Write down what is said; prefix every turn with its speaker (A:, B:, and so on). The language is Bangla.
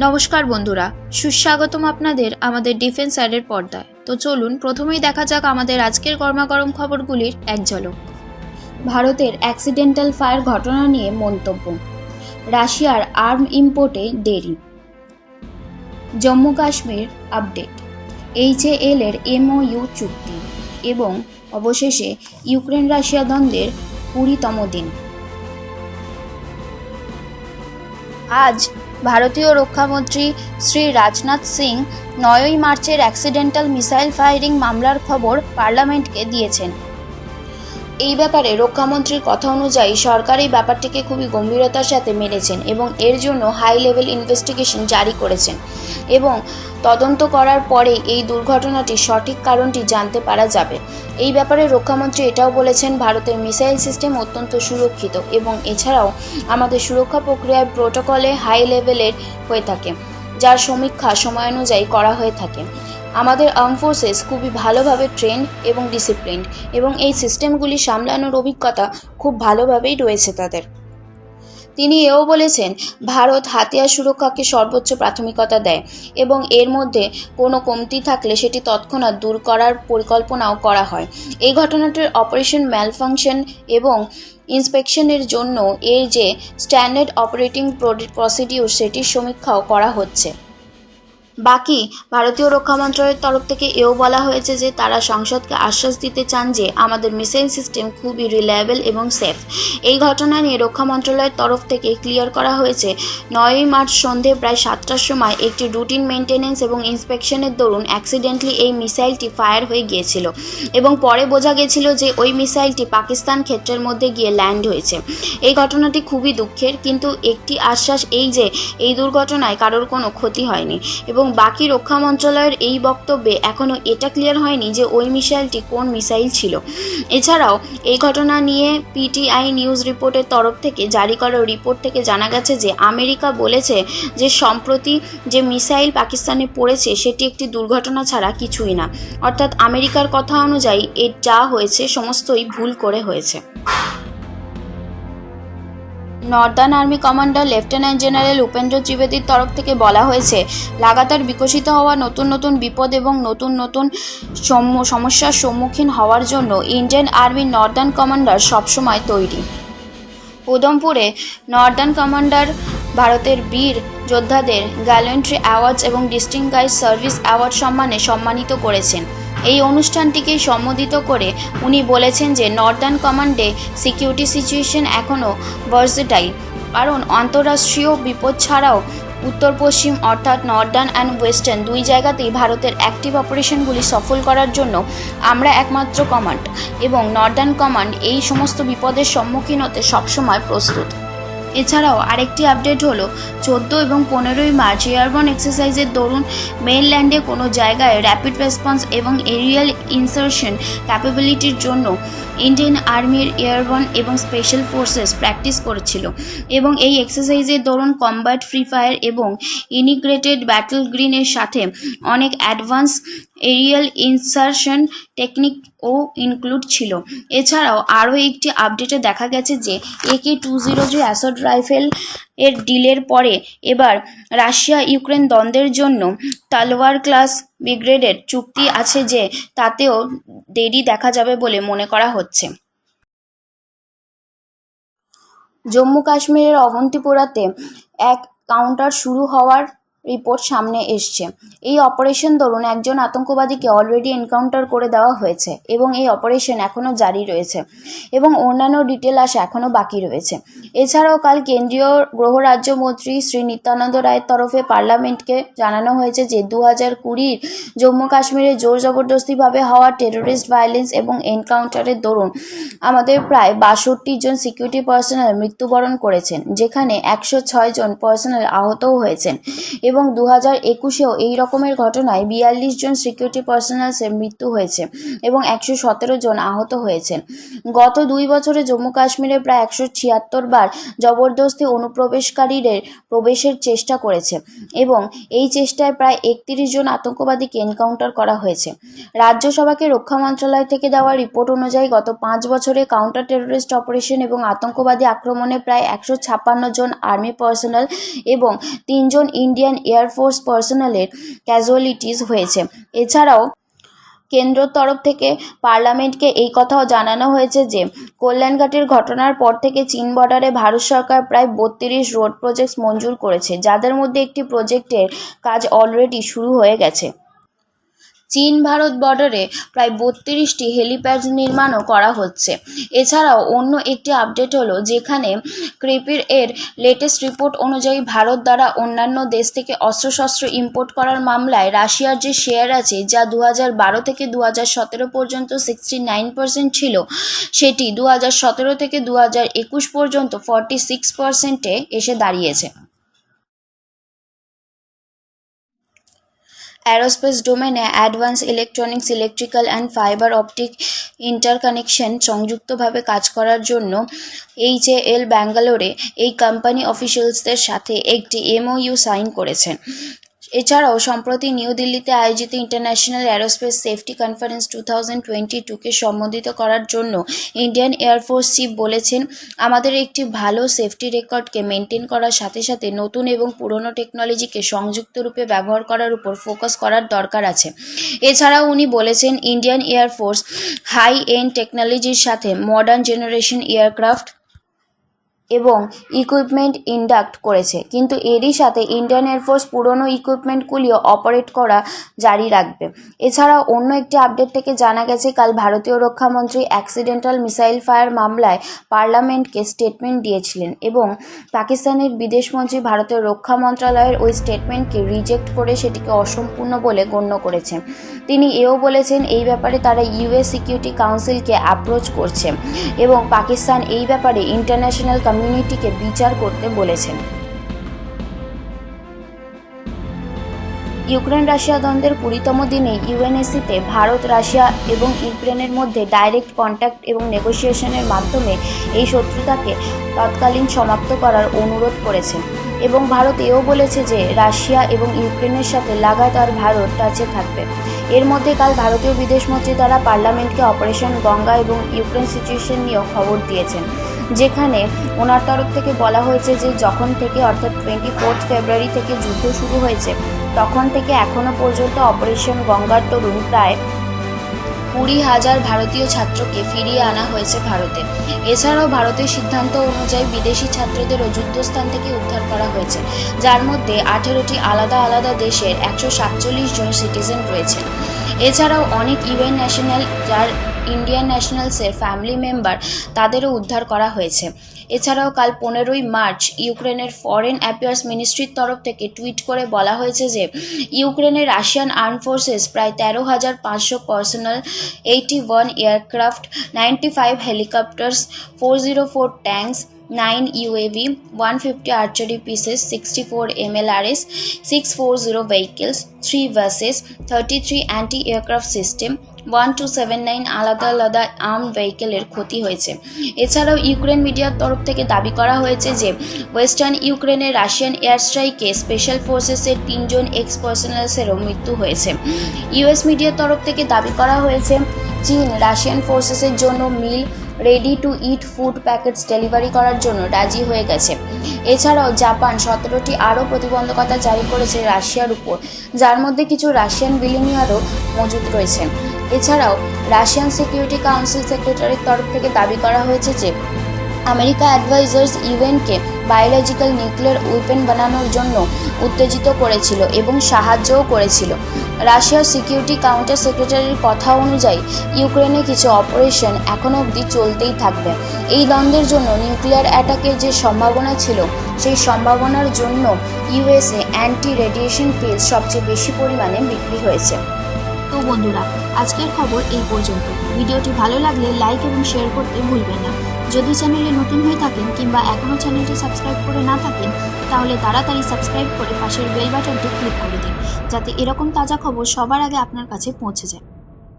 A: নমস্কার বন্ধুরা, সুস্বাগতম আপনাদের আমাদের ডিফেন্স অ্যাডের পর্দায়। তো চলুন প্রথমেই দেখা যাক আমাদের আজকের গরমাগরম খবরগুলির এক ঝলক। ভারতের অ্যাক্সিডেন্টাল ফায়ার ঘটনা নিয়ে মন্তব্য, রাশিয়ার আর্ম ইম্পোর্টে দেরি, জম্মু কাশ্মীর আপডেট, HAL এর MOU চুক্তি এবং অবশেষে ইউক্রেন রাশিয়া দ্বন্দ্বের 20তম দিন। আজ ভারতীয় রক্ষামন্ত্রী শ্রী রাজনাথ সিং 9ই মার্চের অ্যাক্সিডেন্টাল মিসাইল ফায়ারিং মামলার খবর পার্লামেন্টকে দিয়েছেন। এই ব্যাপারে রক্ষামন্ত্রীর কথা অনুযায়ী সরকার এই ব্যাপারটিকে খুবই গম্ভীরতার সাথে মেনেছেন এবং এর জন্য হাই লেভেল ইনভেস্টিগেশন জারি করেছেন এবং তদন্ত করার পরে এই দুর্ঘটনাটির সঠিক কারণটি জানতে পারা যাবে। এই ব্যাপারে রক্ষামন্ত্রী এটাও বলেছেন, ভারতের মিসাইল সিস্টেম অত্যন্ত সুরক্ষিত এবং এছাড়াও আমাদের সুরক্ষা প্রক্রিয়ায় প্রোটোকলে হাই লেভেলের হয়ে থাকে, যার সমীক্ষা সময়ানুযায়ী করা হয়ে থাকে। আমাদের আর্ম ফোর্সেস খুবই ভালোভাবে ট্রেন্ড এবং ডিসিপ্লিনড এবং এই সিস্টেমগুলি সামলানোর অভিজ্ঞতা খুব ভালোভাবেই রয়েছে তাদের। তিনি এও বলেছেন, ভারত হাতিয়ার সুরক্ষাকে সর্বোচ্চ প্রাথমিকতা দেয় এবং এর মধ্যে কোনো কমতি থাকলে সেটি তৎক্ষণাৎ দূর করার পরিকল্পনাও করা হয়। এই ঘটনাটির অপারেশন ম্যালফাংশন এবং ইন্সপেকশনের জন্য এর যে স্ট্যান্ডার্ড অপারেটিং প্রসিডিউর সেটির সমীক্ষাও করা হচ্ছে। বাকি ভারতীয় রক্ষা মন্ত্রণালয়ের তরফ থেকে এও বলা হয়েছে যে তারা সংসদকে আশ্বাস দিতে চান যে আমাদের মিসাইল সিস্টেম খুবই রিলায়েবল এবং সেফ। এই ঘটনা নিয়ে রক্ষা মন্ত্রণালয়ের তরফ থেকে ক্লিয়ার করা হয়েছে, 9ই মার্চ সন্ধে প্রায় 7টার সময় একটি রুটিন মেনটেন্যান্স এবং ইন্সপেকশনের দরুন অ্যাক্সিডেন্টলি এই মিসাইলটি ফায়ার হয়ে গিয়েছিল এবং পরে বোঝা গেছিল যে ওই মিসাইলটি পাকিস্তান ক্ষেত্রের মধ্যে গিয়ে ল্যান্ড হয়েছে। এই ঘটনাটি খুবই দুঃখের, কিন্তু একটি আশ্বাস এই যে এই দুর্ঘটনায় কারোর কোনো ক্ষতি হয়নি এবং বাকি রক্ষা মন্ত্রণালয়ের এই বক্তব্যে এখনও এটা ক্লিয়ার হয়নি যে ওই মিসাইলটি কোন মিসাইল ছিল। এছাড়াও এই ঘটনা নিয়ে PTI নিউজ রিপোর্টের তরফ থেকে জারি করা রিপোর্ট থেকে জানা গেছে যে আমেরিকা বলেছে যে সম্প্রতি যে মিসাইল পাকিস্তানে পড়েছে সেটি একটি দুর্ঘটনা ছাড়া কিছুই না, অর্থাৎ আমেরিকার কথা অনুযায়ী এর যা হয়েছে সমস্তই ভুল করে হয়েছে। Northern army commander lieutenant general Upendra ত্রিবেদীর তরফ থেকে বলা হয়েছে, লাগাতার বিকশিত হওয়া নতুন নতুন বিপদ এবং নতুন নতুন সমস্যার সম্মুখীন হওয়ার জন্য ইন্ডিয়ান আর্মির নর্দার্ন কমান্ডার সবসময় তৈরি। উধমপুরে নর্দার্ন কমান্ডার ভারতের বীর যোদ্ধাদের গ্যালেন্ট্রি অ্যাওয়ার্ডস এবং ডিস্টিংগাইজড সার্ভিস অ্যাওয়ার্ড সম্মানে সম্মানিত করেছেন। এই অনুষ্ঠানটিকে সম্বোধিত করে উনি বলেছেন যে নর্দার্ন কমান্ডে সিকিউরিটি সিচুয়েশন এখনও ভার্সেটাইল, কারণ আন্তঃরাষ্ট্রীয় বিপদ ছাড়াও উত্তর পশ্চিম অর্থাৎ নর্দার্ন অ্যান্ড ওয়েস্টার্ন দুই জায়গাতেই ভারতের অ্যাক্টিভ অপারেশনগুলি সফল করার জন্য আমরা একমাত্র কমান্ড এবং নর্দার্ন কমান্ড এই সমস্ত বিপদের সম্মুখীন হতে সবসময় প্রস্তুত। এছাড়াও আরেকটি আপডেট হলো 14 এবং 15ই মার্চ এয়ারবর্ন এক্সারসাইজের দরুন মেইনল্যান্ডে কোনো জায়গায় র্যাপিড রেসপন্স এবং এরিয়াল ইনসারশন ক্যাপাবিলিটির জন্য ইন্ডিয়ান আর্মির এয়ারবর্ন এবং স্পেশাল ফোর্সেস প্র্যাকটিস করেছিল এবং এই এক্সারসাইজের দরুন কমব্যাট ফ্রি ফায়ার এবং ইন্টিগ্রেটেড ব্যাটল গ্রিনের সাথে অনেক অ্যাডভান্স এরিয়াল ইনসারশন টেকনিকও ইনক্লুড ছিল। এছাড়াও আরও একটি আপডেটে দেখা গেছে যে AK-20 অ্যাসল্ট রাইফেল এর ডিলের পরে এবার রাশিয়া ইউক্রেন দ্বন্দ্বের জন্য তালওয়ার ক্লাস ব্রিগেডের চুক্তি আছে, যে তাতেও দেরি দেখা যাবে বলে মনে করা হচ্ছে। জম্মু কাশ্মীরের অবন্তিপোরাতে এক কাউন্টার শুরু হওয়ার রিপোর্ট সামনে এসছে। এই অপারেশন দরুন একজন আতঙ্কবাদীকে অলরেডি এনকাউন্টার করে দেওয়া হয়েছে এবং এই অপারেশন এখনও জারি রয়েছে এবং অন্যান্য ডিটেল আসা এখনও বাকি রয়েছে। এছাড়াও কাল কেন্দ্রীয় গৃহ রাজ্যমন্ত্রী শ্রী নিত্যানন্দ রায়ের তরফে পার্লামেন্টকে জানানো হয়েছে যে 2020 জম্মু কাশ্মীরে জোর জবরদস্তিভাবে হওয়া টেরোরিস্ট ভায়োলেন্স এবং এনকাউন্টারের দরুন আমাদের প্রায় 62 জন সিকিউরিটি পার্সোনাল মৃত্যুবরণ করেছেন, যেখানে 106 জন পার্সোনাল আহতও হয়েছেন এবং 2021-এও এই রকমের ঘটনায় 42 জন সিকিউরিটি পার্সোনালসের মৃত্যু হয়েছে এবং 117 জন আহত হয়েছেন। গত 2 বছরে জম্মু কাশ্মীরে প্রায় 176 বার জবরদস্তি অনুপ্রবেশকারীদের প্রবেশের চেষ্টা করেছে এবং এই চেষ্টায় প্রায় 31 জন আতঙ্কবাদীকে এনকাউন্টার করা হয়েছে। রাজ্যসভাকে রক্ষা মন্ত্রণালয় থেকে দেওয়া রিপোর্ট অনুযায়ী গত 5 বছরে কাউন্টার টেরোরিস্ট অপারেশন এবং আতঙ্কবাদী আক্রমণে প্রায় 156 জন আর্মি পার্সোনাল এবং 3 জন ইন্ডিয়ান এয়ারফোর্স পার্সোনালের ক্যাজুয়ালিটিস হয়েছে। এছাড়াও কেন্দ্রের তরফ থেকে পার্লামেন্টকে এই কথাও জানানো হয়েছে যে কল্যাণঘাটের ঘটনার পর থেকে চীন বর্ডারে ভারত সরকার প্রায় 32 রোড প্রজেক্টস মঞ্জুর করেছে, যাদের মধ্যে একটি প্রজেক্টের কাজ অলরেডি শুরু হয়ে গেছে। চীন ভারত বর্ডারে প্রায় 32টি হেলিপ্যাড নির্মাণও করা হচ্ছে। এছাড়াও অন্য একটি আপডেট হলো, যেখানে ক্রেপির এর লেটেস্ট রিপোর্ট অনুযায়ী ভারত দ্বারা অন্যান্য দেশ থেকে অস্ত্রশস্ত্র ইম্পোর্ট করার মামলায় রাশিয়ার যে শেয়ার আছে, যা 2012 থেকে 2017 পর্যন্ত 69% ছিল, সেটি 2017 থেকে 2021 পর্যন্ত 46%-এ এসে দাঁড়িয়েছে। অ্যারোস্পেস ডোমেনে advance electronics, electrical and fibre optic interconnection সংযুক্তভাবে কাজ করার জন্য HAL ব্যাঙ্গালোরে এই কোম্পানি অফিসিয়ালসদের সাথে একটি MOU সাইন করেছেন। এছাড়াও সম্প্রতি নিউ দিল্লিতে আয়োজিত ইন্টারন্যাশনাল অ্যারোস্পেস সেফটি কনফারেন্স 2022-কে সম্বোধিত করার জন্য ইন্ডিয়ান এয়ারফোর্স চিফ বলেছেন, আমাদের একটি ভালো সেফটি রেকর্ডকে মেনটেন করার সাথে সাথে নতুন এবং পুরনো টেকনোলজিকে সংযুক্ত রূপে ব্যবহার করার উপর ফোকাস করার দরকার আছে। এছাড়াও উনি বলেছেন, ইন্ডিয়ান এয়ারফোর্স হাই এন্ড টেকনোলজির সাথে মডার্ন জেনারেশন এয়ারক্রাফট এবং ইকুইপমেন্ট ইন্ডাক্ট করেছে, কিন্তু এরই সাথে ইন্ডিয়ান এয়ারফোর্স পুরনো ইকুইপমেন্টগুলিও অপারেট করা জারি রাখবে। এছাড়াও অন্য একটি আপডেট থেকে জানা গেছে, কাল ভারতীয় রক্ষামন্ত্রী অ্যাক্সিডেন্টাল মিসাইল ফায়ার মামলায় পার্লামেন্টকে স্টেটমেন্ট দিয়েছিলেন এবং পাকিস্তানের বিদেশমন্ত্রী ভারতের রক্ষা মন্ত্রণালয়ের ওই স্টেটমেন্টকে রিজেক্ট করে সেটিকে অসম্পূর্ণ বলে গণ্য করেছেন। তিনি এও বলেছেন, এই ব্যাপারে তারা US সিকিউরিটি কাউন্সিলকে অ্যাপ্রোচ করছে এবং পাকিস্তান এই ব্যাপারে ইন্টারন্যাশনাল কমিউনিটিকে বিচার করতে বলেছেন। ইউক্রেন রাশিয়া দ্বন্দ্বের 20তম দিনে UNSC-তে ভারত, রাশিয়া এবং ইউক্রেনের মধ্যে ডাইরেক্ট কন্ট্যাক্ট এবং নেগোসিয়েশনের মাধ্যমে এই শত্রুতাকে তৎকালীন সমাপ্ত করার অনুরোধ করেছেন এবং ভারত এও বলেছে যে রাশিয়া এবং ইউক্রেনের সাথে লাগাতার ভারত টাচে থাকবে। এর মধ্যে কাল ভারতীয় বিদেশমন্ত্রী দ্বারা পার্লামেন্টকে অপারেশন গঙ্গা এবং ইউক্রেন সিচুয়েশন নিয়েও খবর দিয়েছেন, যেখানে ওনার তরফ থেকে বলা হয়েছে যে যখন থেকে অর্থাৎ 24 ফেব্রুয়ারি থেকে যুদ্ধ শুরু হয়েছে, তখন থেকে এখনও পর্যন্ত অপারেশন গঙ্গার দরুন প্রায় 20,000 ভারতীয় ছাত্রকে ফিরিয়ে আনা হয়েছে ভারতে। এছাড়াও ভারতের সিদ্ধান্ত অনুযায়ী বিদেশি ছাত্রদেরও যুদ্ধস্থান থেকে উদ্ধার করা হয়েছে, যার মধ্যে 18টি আলাদা আলাদা দেশের 147 জন সিটিজেন রয়েছেন। এছাড়াও অনেক UN ন্যাশনাল, যার ইন্ডিয়ান ন্যাশনালসের ফ্যামিলি মেম্বার, তাদেরও উদ্ধার করা হয়েছে। এছাড়াও কাল 15ই মার্চ ইউক্রেনের ফরেন অ্যাফেয়ার্স মিনিস্ট্রির তরফ থেকে টুইট করে বলা হয়েছে যে ইউক্রেনের রাশিয়ান আর্ম ফোর্সেস প্রায় 13,500 personal, 81 aircraft, 95 helicopters, 404 tanks, 9 UAV, 150 archery pieces, 64 MLRS, 640 vehicles, 3 buses, 33 anti-aircraft system, 1279 আলাদা আলাদা আর্ম ভেহিকেলের ক্ষতি হয়েছে। এছাড়াও ইউক্রেন মিডিয়ার তরফ থেকে দাবি করা হয়েছে যে ওয়েস্টার্ন ইউক্রেনের রাশিয়ান এয়ার স্ট্রাইকে স্পেশাল ফোর্সেসের 3 জন এক্স পার্সোনালসেরও মৃত্যু হয়েছে। US মিডিয়ার তরফ থেকে দাবি করা হয়েছে, চীন রাশিয়ান ফোর্সেসের জন্য meal ready to eat food packets delivery করার জন্য রাজি হয়ে গেছে। এছাড়াও জাপান 17টি আরও প্রতিবন্ধকতা জারি করেছে রাশিয়ার উপর, যার মধ্যে কিছু রাশিয়ান বিলিনিয়ারও মজুদ রয়েছেন। এছাড়াও রাশিয়ান সিকিউরিটি কাউন্সিল সেক্রেটারির তরফ থেকে দাবি করা হয়েছে যে আমেরিকা অ্যাডভাইজার্স ইউএনকে বায়োলজিক্যাল নিউক্লিয়ার ওয়েপন বানানোর জন্য উত্তেজিত করেছিল এবং সাহায্যও করেছিল। রাশিয়ার সিকিউরিটি কাউন্টার সেক্রেটারির কথা অনুযায়ী ইউক্রেনে কিছু অপারেশন এখনও অবধি চলতেই থাকবে। এই দ্বন্দ্বের জন্য নিউক্লিয়ার অ্যাটাকের যে সম্ভাবনা ছিল, সেই সম্ভাবনার জন্য USA অ্যান্টি রেডিয়েশন পিলস সবচেয়ে বেশি পরিমাণে বিক্রি হয়েছে। তো বন্ধুরা, আজকের খবর এই পর্যন্ত। ভিডিওটি ভালো লাগলে লাইক এবং শেয়ার করতে ভুলবেন না। যদি চ্যানেলে নতুন হয়ে থাকেন কিংবা এখনও চ্যানেলটি সাবস্ক্রাইব করে না থাকেন, তাহলে তাড়াতাড়ি সাবস্ক্রাইব করে পাশের বেল বাটনটি ক্লিক করে দিন, যাতে এরকম তাজা খবর সবার আগে আপনার কাছে পৌঁছে যায়।